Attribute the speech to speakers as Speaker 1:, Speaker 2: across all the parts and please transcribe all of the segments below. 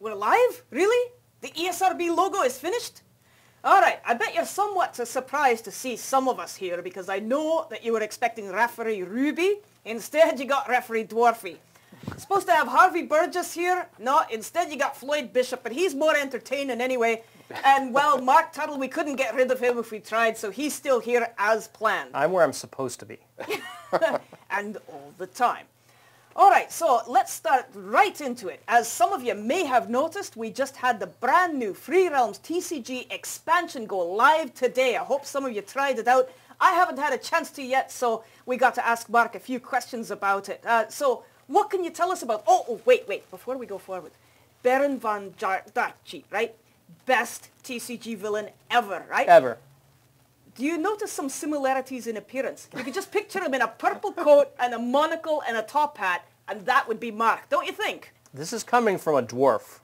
Speaker 1: we're live? Really? The ESRB logo is finished? All right, I bet you're somewhat surprised to see some of us here because I know that you were expecting referee Ruby. Instead, you got referee Dwarfy. Supposed to have Harvey Burgess here. No, instead you got Floyd Bishop, but he's more entertaining anyway. And, well, Mark Tuttle, we couldn't get rid of him if we tried, so he's still here as planned.
Speaker 2: I'm where I'm supposed to be.
Speaker 1: And all the time. All right, so let's start right into it. As some of you may have noticed, we just had the brand new Free Realms TCG expansion go live today. I hope some of you tried it out. I haven't had a chance to yet, so we got to ask Mark a few questions about it. So what can you tell us about... Oh, wait, before we go forward. Baron von Darkcheat, right? Best TCG villain ever, right?
Speaker 2: Ever.
Speaker 1: Do you notice some similarities in appearance? You could just picture him in a purple coat and a monocle and a top hat, and that would be Mark, don't you think?
Speaker 2: This is coming from a dwarf,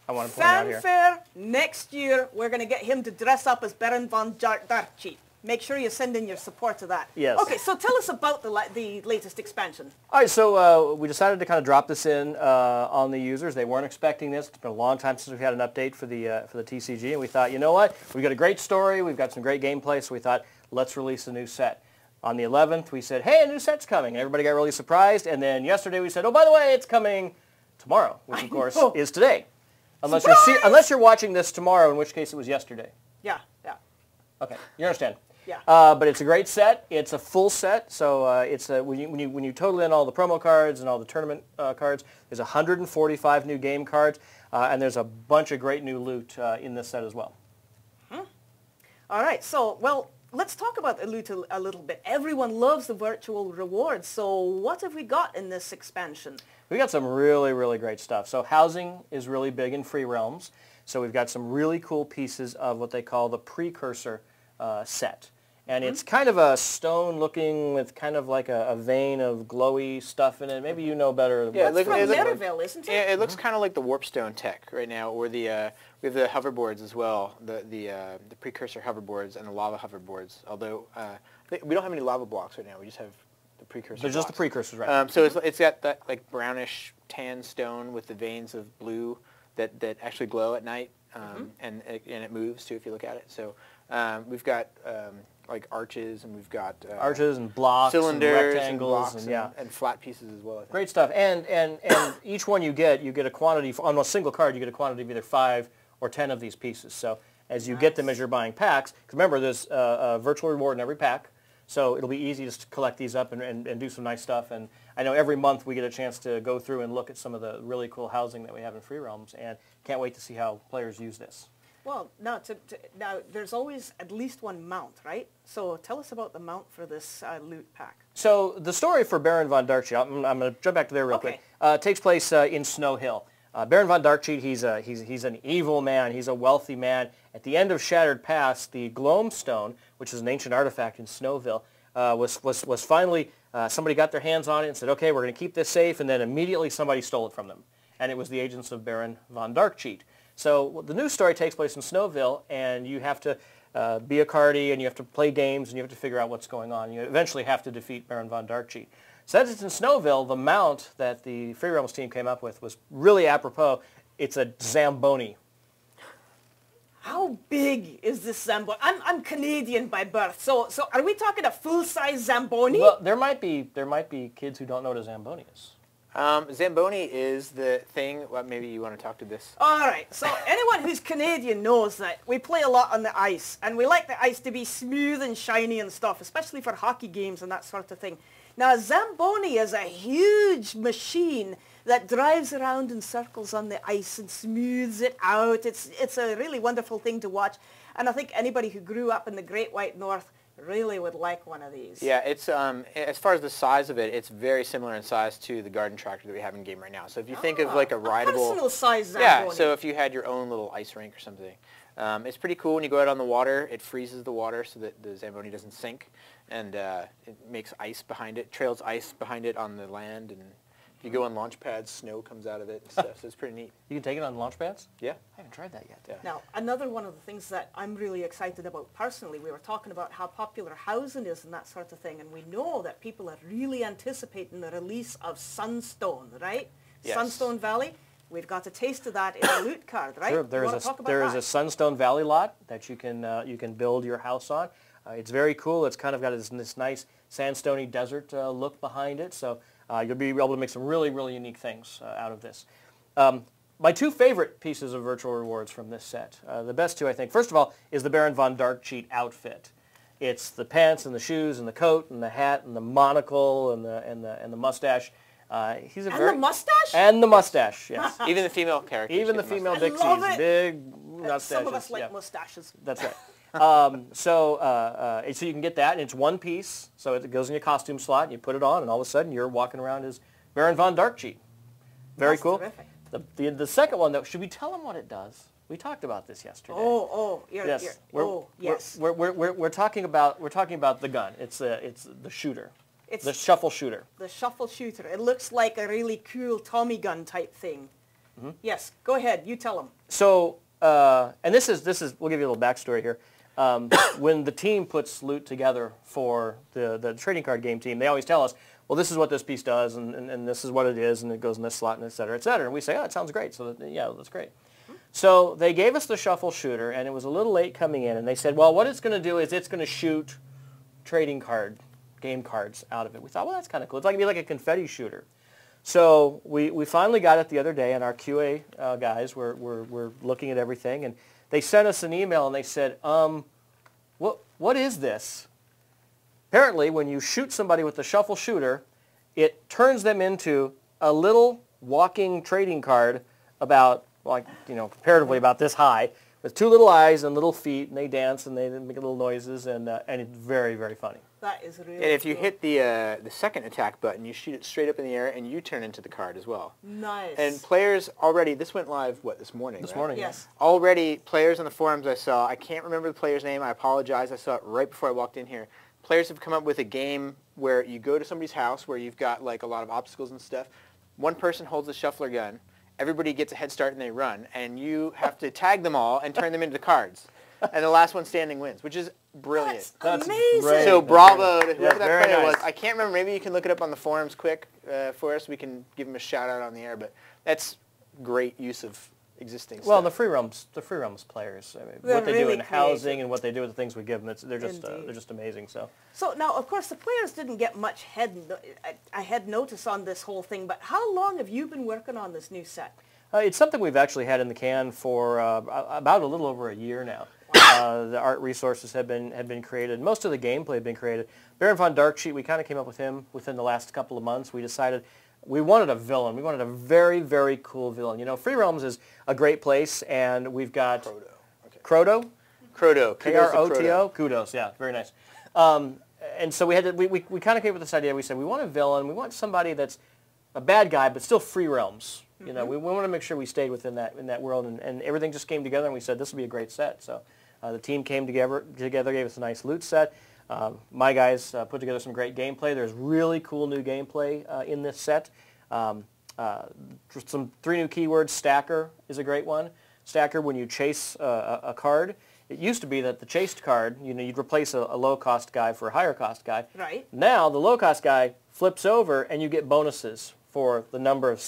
Speaker 2: I want to point out here.
Speaker 1: Fanfare, next year, we're going to get him to dress up as Baron von Darkcheat. Make sure you send in your support to that.
Speaker 2: Yes.
Speaker 1: Okay, so tell us about the latest expansion.
Speaker 2: All right, so we decided to kind of drop this in on the users. They weren't expecting this. It's been a long time since we've had an update for the TCG, and we thought, you know what? We've got a great story. We've got some great gameplay, so we thought, let's release a new set. On the 11th, we said, hey, a new set's coming. Everybody got really surprised, and then yesterday we said, oh, by the way, it's coming tomorrow, which, of course, is today. Unless you're watching this tomorrow, in which case it was yesterday.
Speaker 1: Yeah.
Speaker 2: Okay, you understand.
Speaker 1: Yeah.
Speaker 2: But it's a great set. It's a full set. So when you total in all the promo cards and all the tournament cards, there's 145 new game cards, and there's a bunch of great new loot in this set as well.
Speaker 1: All right. So, well, let's talk about the loot a little bit. Everyone loves the virtual rewards. So what have we got in this expansion?
Speaker 2: We got some really, really great stuff. So housing is really big in Free Realms. So we've got some really cool pieces of what they call the precursor set. And it's kind of a stone looking with kind of like a vein of glowy stuff in it. Maybe you know better.
Speaker 1: Yeah, it's from Netherville, isn't it?
Speaker 3: Yeah, it looks kind of like the Warpstone tech right now, or we have the hoverboards as well, the precursor hoverboards and the lava hoverboards. Although we don't have any lava blocks right now, we just have the precursor.
Speaker 2: They're just the precursors, right?
Speaker 3: So it's got that like brownish tan stone with the veins of blue that actually glow at night, and it moves too if you look at it. So we've got like arches, and we've got
Speaker 2: arches and blocks,
Speaker 3: cylinders,
Speaker 2: and rectangles,
Speaker 3: and flat pieces as well. I think.
Speaker 2: Great stuff. And each one you get a quantity on a single card. You get a quantity of either 5 or 10 of these pieces. So as you get them as you're buying packs, because remember there's a virtual reward in every pack, so it'll be easy to collect these up and do some nice stuff. And I know every month we get a chance to go through and look at some of the really cool housing that we have in Free Realms, and can't wait to see how players use this. Well,
Speaker 1: now there's always at least one mount, right? So tell us about the mount for this loot pack.
Speaker 2: So the story for Baron von Darkcheat, I'm going to jump back to there real quick, takes place in Snow Hill. Baron von Darkcheat, he's an evil man. He's a wealthy man. At the end of Shattered Pass, the Gloamstone, which is an ancient artifact in Snowville, was finally, somebody got their hands on it and said, okay, we're going to keep this safe, and then immediately somebody stole it from them. And it was the agents of Baron von Darkcheat. So the news story takes place in Snowville, and you have to be a cardie, and you have to play games, and you have to figure out what's going on. You eventually have to defeat Baron von Darkcheat. So as it's in Snowville, the mount that the Free Realms team came up with was really apropos. It's a Zamboni.
Speaker 1: How big is this Zamboni? I'm Canadian by birth, so are we talking a full-size Zamboni?
Speaker 2: Well, there might be kids who don't know what a Zamboni is.
Speaker 3: Zamboni is the thing. Well, maybe you want to talk to this.
Speaker 1: All right. So anyone who's Canadian knows that we play a lot on the ice, and we like the ice to be smooth and shiny and stuff, especially for hockey games and that sort of thing. Now, Zamboni is a huge machine that drives around in circles on the ice and smooths it out. It's a really wonderful thing to watch, and I think anybody who grew up in the Great White North really would like one of these.
Speaker 3: Yeah, it's as far as the size of it, it's very similar in size to the garden tractor that we have in game right now. So if you think of like a rideable,
Speaker 1: personal size Zamboni.
Speaker 3: Yeah. So if you had your own little ice rink or something, it's pretty cool. When you go out on the water, it freezes the water so that the Zamboni doesn't sink, and it makes ice behind it, trails ice behind it on the land, and if you go on launch pads, snow comes out of it and stuff, so it's pretty neat.
Speaker 2: You can take it on launch pads?
Speaker 3: Yeah.
Speaker 2: I haven't tried that yet.
Speaker 3: Yeah.
Speaker 1: Now, another one of the things that I'm really excited about personally, we were talking about how popular housing is and that sort of thing, and we know that people are really anticipating the release of Sunstone, right?
Speaker 3: Yes.
Speaker 1: Sunstone Valley. We've got a taste of that in a loot card, right?
Speaker 2: Sure. There is a Sunstone Valley lot that you can build your house on. It's very cool. It's kind of got this nice sandstony desert look behind it. So you'll be able to make some really, really unique things out of this. My two favorite pieces of virtual rewards from this set, the best two I think, first of all, is the Baron von Darkcheat outfit. It's the pants and the shoes and the coat and the hat and the monocle and the mustache. He's a
Speaker 1: the mustache?
Speaker 2: And the mustache, yes.
Speaker 3: Even the female characters.
Speaker 2: Even the female
Speaker 1: Dixies,
Speaker 2: big mustaches.
Speaker 1: Some of us like mustaches.
Speaker 2: That's right. So you can get that, and it's one piece, so it goes in your costume slot, and you put it on, and all of a sudden you're walking around as Baron von Darkcheat. Very cool.
Speaker 1: Terrific.
Speaker 2: The second one, though, should we tell them what it does? We talked about this yesterday.
Speaker 1: Yes.
Speaker 2: We're talking about the gun. It's the shooter. It's the shuffle shooter.
Speaker 1: The shuffle shooter. It looks like a really cool Tommy gun type thing. Mm-hmm. Yes, go ahead. You tell them.
Speaker 2: So, and this is we'll give you a little backstory here. When the team puts loot together for the trading card game team, they always tell us, well, this is what this piece does, and this is what it is, and it goes in this slot, and et cetera, et cetera. And we say, oh, it sounds great. So, yeah, that's great. So they gave us the shuffle shooter, and it was a little late coming in, and they said, well, what it's going to do is it's going to shoot trading card game cards out of it. We thought, well, that's kind of cool. It's going to be like a confetti shooter. So we finally got it the other day, and our QA guys were looking at everything, and they sent us an email, and they said, what is this? Apparently, when you shoot somebody with the shuffle shooter, it turns them into a little walking trading card about, comparatively about this high, with two little eyes and little feet, and they dance, and they make little noises, and it's very, very funny.
Speaker 1: That is really
Speaker 3: And if you
Speaker 1: cool.
Speaker 3: hit the second attack button, you shoot it straight up in the air, and you turn into the card as well.
Speaker 1: Nice.
Speaker 3: And players already, this went live, this morning,
Speaker 2: This
Speaker 3: right?
Speaker 2: morning,
Speaker 1: Yes.
Speaker 3: Already, players on the forums I saw, I can't remember the player's name, I apologize, I saw it right before I walked in here. Players have come up with a game where you go to somebody's house where you've got like a lot of obstacles and stuff. One person holds the shuffler gun, everybody gets a head start and they run, and you have to tag them all and turn them into cards. And the last one standing wins, which is brilliant.
Speaker 1: That's amazing.
Speaker 2: great.
Speaker 3: So bravo to whoever that
Speaker 2: very
Speaker 3: player
Speaker 2: nice.
Speaker 3: was. I can't remember. Maybe you can look it up on the forums quick for us. We can give him a shout out on the air. But that's great use of existing stuff.
Speaker 2: Well, the free realms players, I mean,
Speaker 1: They're
Speaker 2: what they do
Speaker 1: really
Speaker 2: in housing
Speaker 1: creative.
Speaker 2: and what they do with the things we give them, they're
Speaker 1: Indeed.
Speaker 2: just amazing. So.
Speaker 1: So now, of course, the players didn't get much head notice on this whole thing, but how long have you been working on this new set?
Speaker 2: It's something we've actually had in the can for about a little over a year now. The art resources have been created. Most of the gameplay had been created. Baron von Darkcheat, we kind of came up with him within the last couple of months. We decided we wanted a villain. We wanted a very, very cool villain. You know, Free Realms is a great place, and we've got
Speaker 3: Croto. Okay.
Speaker 2: Croto?
Speaker 3: Croto.
Speaker 2: K-R-O-T-O? Kudos, yeah, very nice. And so we kind of came up with this idea. We said we want a villain. We want somebody that's a bad guy, but still Free Realms. You know, we want to make sure we stayed within that world, and everything just came together, and we said this would be a great set. So the team came together, gave us a nice loot set. My guys put together some great gameplay. There's really cool new gameplay in this set. Some 3 new keywords. Stacker is a great one. Stacker, when you chase a card, it used to be that the chased card, you'd replace a low-cost guy for a higher-cost guy.
Speaker 1: Right.
Speaker 2: Now the low-cost guy flips over, and you get bonuses for the number of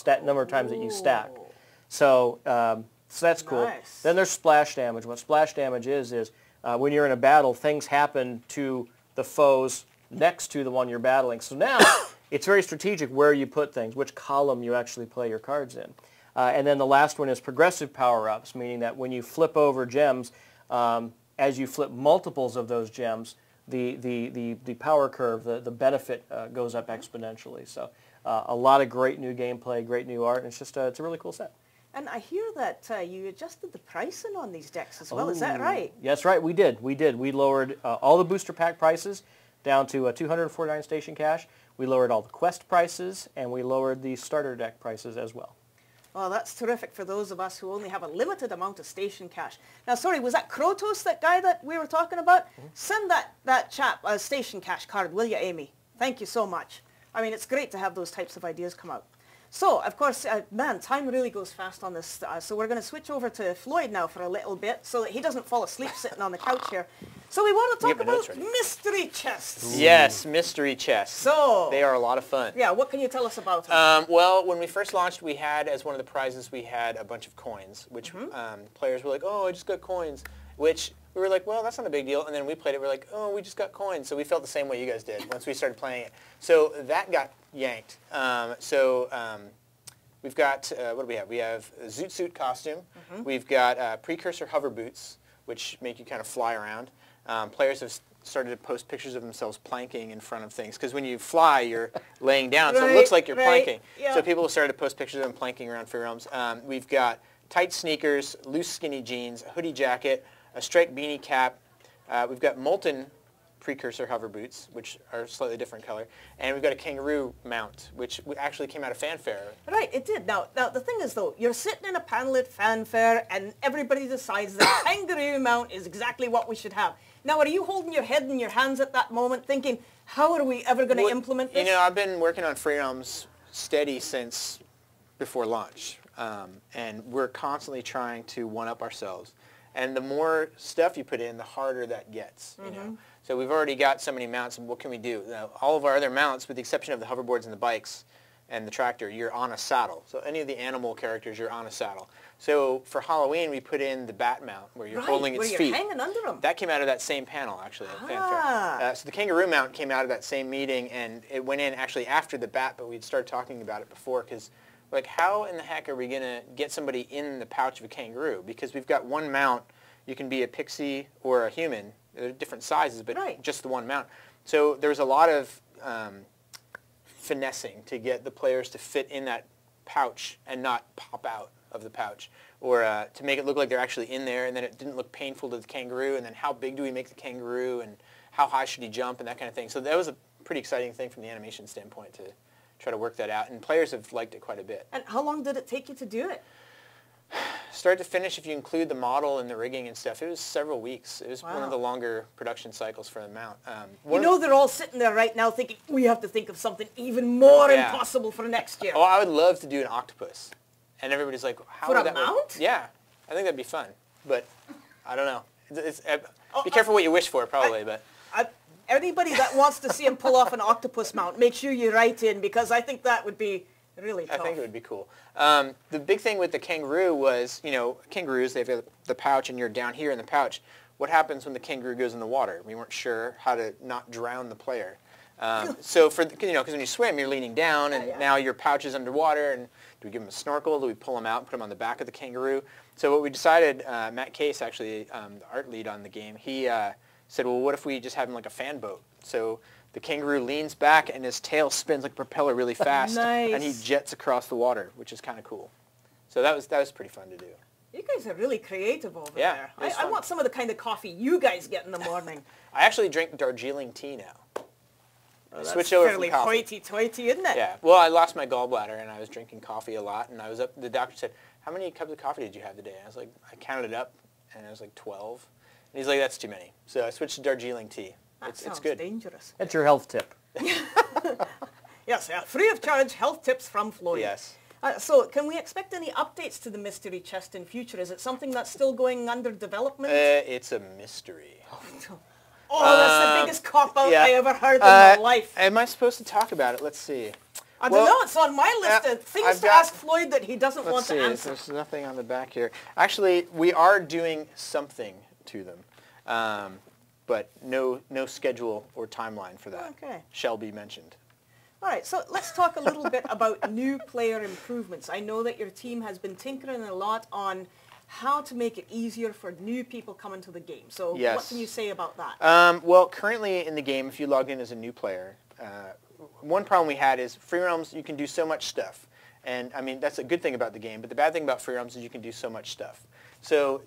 Speaker 2: times that you stack. So that's cool.
Speaker 1: Nice.
Speaker 2: Then there's splash damage. What splash damage is when you're in a battle, things happen to the foes next to the one you're battling. So now it's very strategic where you put things, which column you actually play your cards in. And then the last one is progressive power-ups, meaning that when you flip over gems, as you flip multiples of those gems, the power curve, the benefit goes up exponentially. So a lot of great new gameplay, great new art, and it's a really cool set.
Speaker 1: And I hear that you adjusted the pricing on these decks as well. Is that right?
Speaker 2: Yes, right. We did. We lowered all the booster pack prices down to 249 station cash. We lowered all the quest prices, and we lowered the starter deck prices as well.
Speaker 1: Well, that's terrific for those of us who only have a limited amount of station cash. Now, sorry, was that Krotos, that guy that we were talking about? Mm-hmm. Send that chap a station cash card, will you, Amy? Thank you so much. I mean, it's great to have those types of ideas come out. So, of course, man, time really goes fast on this. So we're going to switch over to Floyd now for a little bit so that he doesn't fall asleep sitting on the couch here. So we want to
Speaker 3: You
Speaker 1: talk
Speaker 3: have my notes
Speaker 1: about
Speaker 3: ready.
Speaker 1: mystery chests.
Speaker 3: Yes, mystery chests.
Speaker 1: So
Speaker 3: They are a lot of fun.
Speaker 1: yeah, what can you tell us about them?
Speaker 3: Well, when we first launched, we had, as one of the prizes, we had a bunch of coins, which players were like, oh, I just got coins, which we were like, well, that's not a big deal. And then we played it, we were like, oh, we just got coins. So we felt the same way you guys did once we started playing it. So that got yanked. We've got, what do we have? We have a Zoot Suit costume. We've got precursor hover boots, which make you kind of fly around. Players have started to post pictures of themselves planking in front of things, because when you fly, you're laying down, so it looks like you're planking.
Speaker 1: Yeah.
Speaker 3: So people have started to post pictures of them planking around Free Realms. We've got tight sneakers, loose skinny jeans, a hoodie jacket, a striped beanie cap. We've got molten precursor hover boots, which are a slightly different color, and we've got a kangaroo mount, which actually came out of Fanfare.
Speaker 1: Right, it did. Now the thing is, though, you're sitting in a panel-lit fanfare, and everybody decides that kangaroo mount is exactly what we should have. Now, are you holding your head in your hands at that moment, thinking, how are we ever going to implement this?
Speaker 3: You know, I've been working on Free Realms steady since before launch, and we're constantly trying to one-up ourselves. And the more stuff you put in, the harder that gets, you know. So we've already got so many mounts, and what can we do? Now, all of our other mounts, with the exception of the hoverboards and the bikes and the tractor, you're on a saddle. So any of the animal characters, you're on a saddle. So for Halloween, we put in the bat mount, where you're holding its feet.
Speaker 1: Where you're hanging under them.
Speaker 3: That came out of that same panel, actually, at Fanfare. So the kangaroo mount came out of that same meeting, and it went in actually after the bat, but we'd started talking about it before, because like, how in the heck are we going to get somebody in the pouch of a kangaroo? Because we've got one mount. You can be a pixie or a human. They're different sizes, but just the one mount. So there's a lot of finessing to get the players to fit in that pouch and not pop out of the pouch, or to make it look like they're actually in there, and then it didn't look painful to the kangaroo, and then how big do we make the kangaroo, and how high should he jump, and that kind of thing. So that was a pretty exciting thing from the animation standpoint to try to work that out, and players have liked it quite a bit.
Speaker 1: And how long did it take you to do it?
Speaker 3: Start to finish, if you include the model and the rigging and stuff, it was several weeks. It was one of the longer production cycles for the mount.
Speaker 1: You know, they're all sitting there right now thinking, we have to think of something even more impossible for next year.
Speaker 3: Oh, I would love to do an octopus. And everybody's like, how would that
Speaker 1: work? For a mount?
Speaker 3: Yeah, I think that'd be fun. But I don't know. Be careful what you wish for, probably. But
Speaker 1: anybody that wants to see him pull off an octopus mount, make sure you write in, because I think that would be really tough.
Speaker 3: I think it would be cool. The big thing with the kangaroo was, you know, kangaroos, they've got the pouch, and you're down here in the pouch. What happens when the kangaroo goes in the water? We weren't sure how to not drown the player. So for, you know, because when you swim, you're leaning down, and now your pouch is underwater, and do we give them a snorkel? Do we pull them out and put them on the back of the kangaroo? So what we decided, Mkae, actually, the art lead on the game, he said, well, what if we just have him like a fan boat? So the kangaroo leans back, and his tail spins like a propeller really fast, and he jets across the water, which is kind of cool. So that was pretty fun to do.
Speaker 1: You guys are really creative over there. I want some of the kind of coffee you guys get in the morning.
Speaker 3: I actually drink Darjeeling tea now.
Speaker 1: Oh,
Speaker 3: switch over
Speaker 1: fairly
Speaker 3: from coffee.
Speaker 1: hoity-toity, isn't it?
Speaker 3: Yeah. Well, I lost my gallbladder, and I was drinking coffee a lot, and I was up. The doctor said, how many cups of coffee did you have today? And I was like, I counted it up, and it was like 12. And he's like, that's too many. So I switched to Darjeeling tea. It's good.
Speaker 1: Dangerous.
Speaker 2: That's your health tip.
Speaker 1: Yes, free of charge health tips from Floyd.
Speaker 3: Yes.
Speaker 1: So can we expect any updates to the mystery chest in future? Is it something that's still going under development?
Speaker 3: It's a mystery.
Speaker 1: Oh, that's the biggest cop-out I ever heard in my life.
Speaker 3: Am I supposed to talk about it? Let's see.
Speaker 1: I don't know. It's on my list of things to ask Floyd that he doesn't want to answer.
Speaker 3: There's nothing on the back here. Actually, we are doing something to them, but no schedule or timeline for that.
Speaker 1: Okay.
Speaker 3: Shall be mentioned.
Speaker 1: All right, so let's talk a little bit about new player improvements. I know that your team has been tinkering a lot on how to make it easier for new people coming to the game. So what can you say about that?
Speaker 3: Well, currently in the game, if you log in as a new player, one problem we had is Free Realms, you can do so much stuff. And, I mean, that's a good thing about the game, but the bad thing about Free Realms is you can do so much stuff. So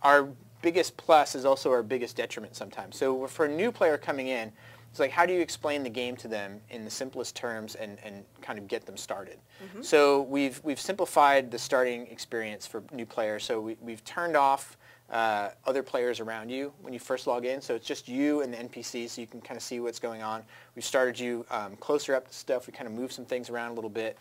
Speaker 3: our biggest plus is also our biggest detriment sometimes. So for a new player coming in, it's like, how do you explain the game to them in the simplest terms and kind of get them started? So we've simplified the starting experience for new players. So we've turned off other players around you when you first log in. So it's just you and the NPCs, so you can kind of see what's going on. We've started you closer up to stuff. We kind of moved some things around a little bit.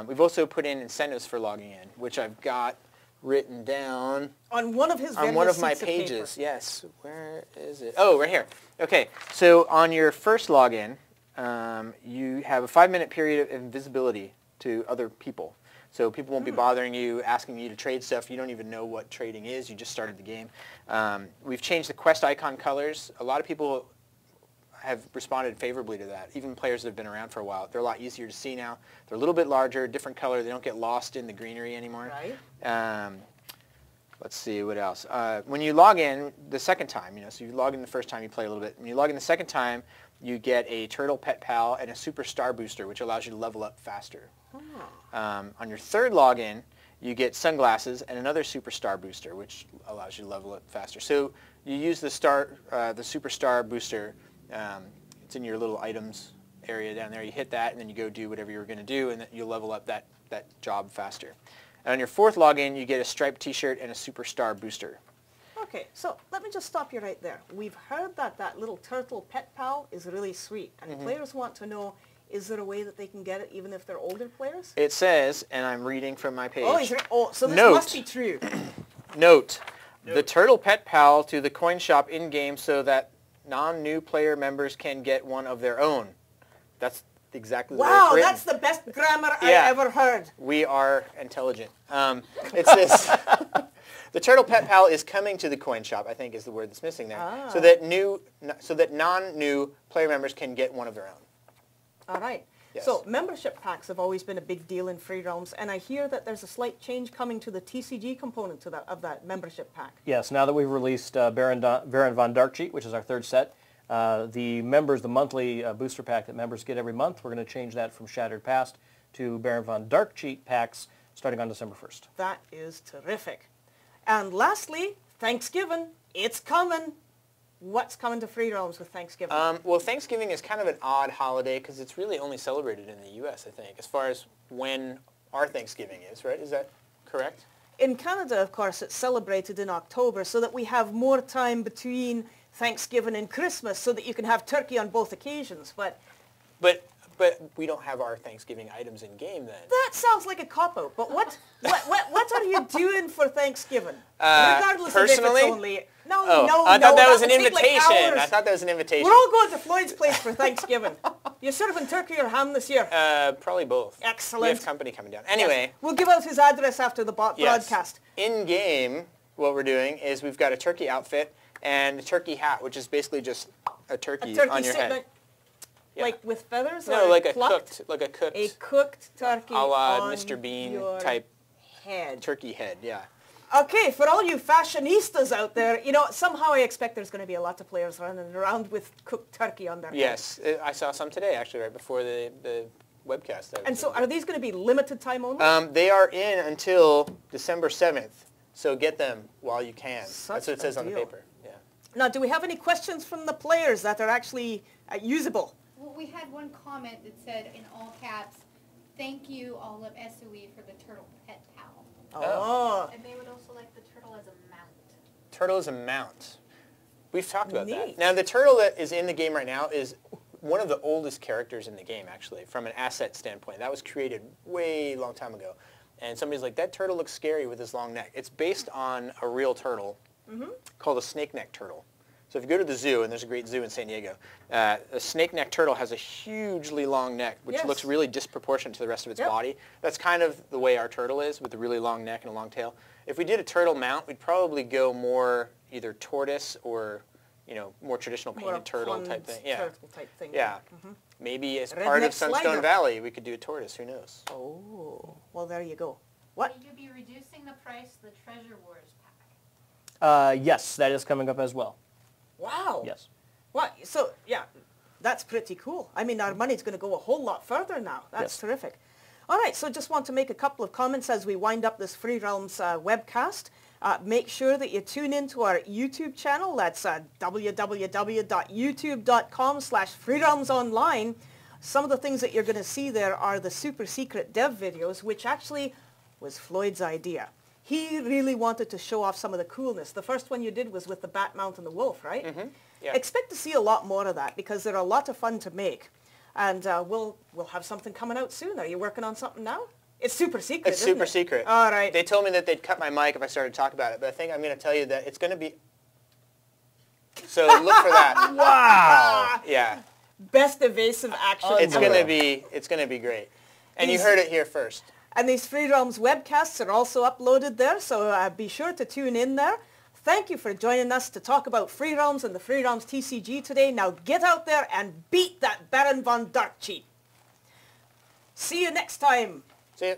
Speaker 3: We've also put in incentives for logging in, which I've got written down
Speaker 1: on one of his
Speaker 3: on one of my pages. Yes. Where is it? Oh, right here. Okay. So on your first login, you have a 5-minute period of invisibility to other people. So people won't be bothering you, asking you to trade stuff. You don't even know what trading is. You just started the game. We've changed the quest icon colors. A lot of people have responded favorably to that, even players that have been around for a while. They're a lot easier to see now. They're a little bit larger, different color. They don't get lost in the greenery anymore.
Speaker 1: Right.
Speaker 3: Let's see, what else? When you log in the second time, so you log in the first time, you play a little bit. When you log in the second time, you get a Turtle Pet Pal and a Super Star Booster, which allows you to level up faster. On your third login, you get sunglasses and another Super Star Booster, which allows you to level up faster. So you use the Super Star Booster. It's in your little items area down there. You hit that, and then you go do whatever you were going to do, and then you'll level up that job faster. And on your fourth login, you get a striped T-shirt and a Super Star Booster.
Speaker 1: Okay, so let me just stop you right there. We've heard that that little turtle pet pal is really sweet, and players want to know, is there a way that they can get it even if they're older players?
Speaker 3: It says, and I'm reading from my page.
Speaker 1: So this must be true.
Speaker 3: Note, the Turtle Pet Pal to the coin shop in-game so that non-new player members can get one of their own. That's exactly the way it's written.
Speaker 1: Wow, that's the best grammar I ever heard.
Speaker 3: We are intelligent. It says, the Turtle Pet Pal is coming to the coin shop, I think is the word that's missing there, so that non-new player members can get one of their own.
Speaker 1: All right.
Speaker 3: Yes.
Speaker 1: So membership packs have always been a big deal in Free Realms, and I hear that there's a slight change coming to the TCG component of that membership pack.
Speaker 2: Yes, now that we've released Baron von Darkcheat, which is our third set, the monthly booster pack that members get every month, we're going to change that from Shattered Past to Baron von Darkcheat packs starting on December 1st.
Speaker 1: That is terrific. And lastly, Thanksgiving. It's coming. What's coming to Free Realms with Thanksgiving?
Speaker 3: Well, Thanksgiving is kind of an odd holiday because it's really only celebrated in the U.S., I think, as far as when our Thanksgiving is, right? Is that correct?
Speaker 1: In Canada, of course, it's celebrated in October so that we have more time between Thanksgiving and Christmas so that you can have turkey on both occasions. But
Speaker 3: we don't have our Thanksgiving items in game then.
Speaker 1: that sounds like a cop-out. But what are you doing for Thanksgiving? Regardless
Speaker 3: personally?
Speaker 1: of if it's only... No,
Speaker 3: I thought that was an
Speaker 1: would take,
Speaker 3: invitation.
Speaker 1: like,
Speaker 3: I thought that was an invitation.
Speaker 1: We're all going to Floyd's place for Thanksgiving. You serving turkey or ham this year?
Speaker 3: Probably both.
Speaker 1: Excellent.
Speaker 3: We have company coming down. Anyway.
Speaker 1: Yes. We'll give out his address after the broadcast.
Speaker 3: In game, what we're doing is we've got a turkey outfit and a turkey hat, which is basically just a turkey on your head.
Speaker 1: Like with feathers?
Speaker 3: No,
Speaker 1: or
Speaker 3: like
Speaker 1: plucked?
Speaker 3: a
Speaker 1: cooked turkey
Speaker 3: a la
Speaker 1: on
Speaker 3: Mr. Bean
Speaker 1: your
Speaker 3: type
Speaker 1: head.
Speaker 3: turkey head, yeah.
Speaker 1: Okay, for all you fashionistas out there, somehow I expect there's going to be a lot of players running around with cooked turkey on their head.
Speaker 3: Yes, I saw some today, actually, right before the webcast.
Speaker 1: And so are these going to be limited time only?
Speaker 3: They are in until December 7th, so get them while you can. That's what it says on the paper. Yeah.
Speaker 1: Now, do we have any questions from the players that are actually usable?
Speaker 4: Well, we had one comment that said in all caps, "Thank you, all of SOE, for the Turtle Pet Pal."
Speaker 1: Oh.
Speaker 5: And they would also like the turtle as a mount.
Speaker 3: Turtle as a mount. We've talked about that.
Speaker 1: Neat.
Speaker 3: Now, the turtle that is in the game right now is one of the oldest characters in the game, actually, from an asset standpoint. That was created way long time ago. And somebody's like, that turtle looks scary with his long neck. It's based on a real turtle called a snake-neck turtle. So if you go to the zoo, and there's a great zoo in San Diego, a snake-neck turtle has a hugely long neck, which looks really disproportionate to the rest of its body. That's kind of the way our turtle is, with a really long neck and a long tail. If we did a turtle mount, we'd probably go more either tortoise or, more traditional painted turtle type thing. Yeah.
Speaker 1: Turtle type thing.
Speaker 3: Yeah. Maybe as part of Sunstone Valley, we could do a tortoise. Who knows?
Speaker 1: Oh, well, there you go. What?
Speaker 5: Will you be reducing the price of the Treasure Wars pack?
Speaker 2: Yes, that is coming up as well.
Speaker 1: Wow.
Speaker 2: Yes.
Speaker 1: Well, so, yeah, that's pretty cool. I mean, our money's going to go a whole lot further now. That's terrific. All right, so just want to make a couple of comments as we wind up this Free Realms webcast. Make sure that you tune into our YouTube channel. That's www.youtube.com/freerealmsonline. Some of the things that you're going to see there are the super secret dev videos, which actually was Floyd's idea. He really wanted to show off some of the coolness. The first one you did was with the bat mount and the wolf, right?
Speaker 3: Yeah.
Speaker 1: Expect to see a lot more of that because they're a lot of fun to make. And we'll have something coming out soon. Are you working on something now? It's super secret,
Speaker 6: It's
Speaker 1: isn't
Speaker 6: super
Speaker 1: it?
Speaker 6: secret.
Speaker 1: All right.
Speaker 6: They told me that they'd cut my mic if I started to talk about it, but I think I'm going to tell you that it's going to be... So look for that.
Speaker 2: Wow.
Speaker 6: Yeah.
Speaker 1: Best evasive action
Speaker 6: It's
Speaker 1: ever.
Speaker 6: going to be great. And you heard it here first.
Speaker 1: And these Free Realms webcasts are also uploaded there, so be sure to tune in there. Thank you for joining us to talk about Free Realms and the Free Realms TCG today. Now get out there and beat that Baron von Darkcheat. See you next time.
Speaker 6: See you.